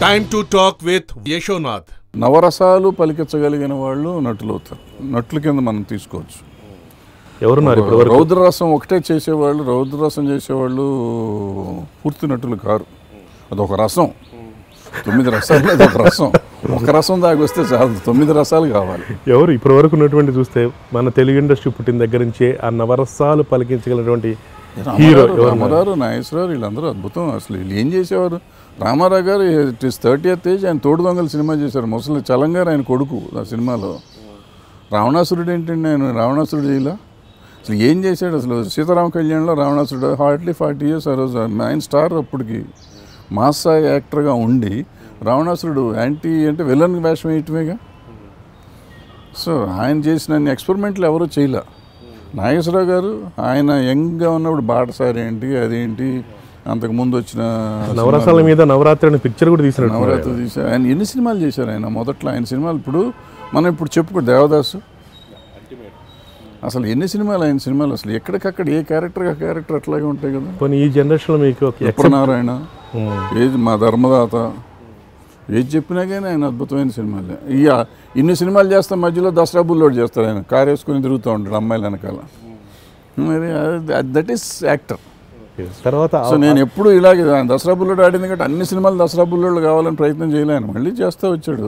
Time to talk with Yeshonadh. నవరసాలు పలికించగలిగిన వాళ్ళు నటులు అవుతారు. నటుల కింద మనం తీసుకోవచ్చు. ఎవరున్నారు ఇప్పుడు? రౌద్రరసం ఒకటే చేసేవాళ్ళు, రౌద్రరసం చేసేవాళ్ళు పూర్తి నటులు కారు. అదొక రసం. 9 రసాలు అదొక రసం. ఒక రసం దాకా వస్తే చాలు, 9 రసాలు కావాలి. ఎవరు ఇప్పటి వరకు ఉన్నటువంటి చూస్తే మన తెలుగు ఇండస్ట్రీ పుట్టిన దగ్గర నుంచే ఆ నవరసాలు పలికించగలిగినటువంటి హీరో రామారావు, నాగేశ్వరరావు వీళ్ళందరూ అద్భుతం. అసలు వీళ్ళు ఏం చేసేవారు? రామారావు గారు ఇట్ ఈస్ 30th ఏజ్, ఆయన తోడు దొంగలు సినిమా చేశారు. ముసలి చలంగారు ఆయన కొడుకు ఆ సినిమాలో. రావణాసురుడు ఏంటండి, ఆయన రావణాసురుడు ఇలా అసలు ఏం చేశాడు? అసలు సీతారామ కళ్యాణ్లో రావణాసురుడు హార్డ్లీ 40 years ఆ రోజు ఆయన స్టార్. అప్పటికి మాస్ యాక్టర్గా ఉండి రావణాసురుడు యాంటీ అంటే విలన్ వేషం వేయటమేగా. సో ఆయన చేసిన ఎక్స్పెరిమెంట్లు ఎవరూ చేయలే. నాగేశ్వరరావు గారు ఆయన యంగ్గా ఉన్నప్పుడు బాటసారి ఏంటి, అదేంటి, అంతకుముందు వచ్చిన నవరసాల మీద నవరాత్రి పిక్చర్ కూడా తీసినారు. నవరాత్రి తీశారు. ఆయన ఎన్ని సినిమాలు చేశారు ఆయన మొదట్లో. ఆయన సినిమాలు మనం ఇప్పుడు చెప్పుకో దేవదాసు, అసలు ఎన్ని సినిమాలు ఆయన సినిమాలు. అసలు ఎక్కడికక్కడ ఏ క్యారెక్టర్ ఆ క్యారెక్టర్ అట్లాగే ఉంటాయి కదా. కొన్ని ఈ జనరేషన్లో మీకు నారాయణ, ఏది మా ధర్మదాత, ఏది చెప్పినా కానీ ఆయన అద్భుతమైన సినిమాలే. ఇన్ని సినిమాలు చేస్తాం, మధ్యలో దసరా బుల్లోడు చేస్తారు. ఆయన కారు వేసుకుని తిరుగుతూ ఉంటాడు అమ్మాయిల వెనకాల. మరి దట్ ఈస్ యాక్టర్. తర్వాత సో నేను ఎప్పుడు ఇలాగే దసరా బుల్లోడు ఆడింది కాబట్టి అన్ని సినిమాలు దసరా బుల్లోడు కావాలని ప్రయత్నం చేయలేను. మళ్ళీ చేస్తూ వచ్చాడు.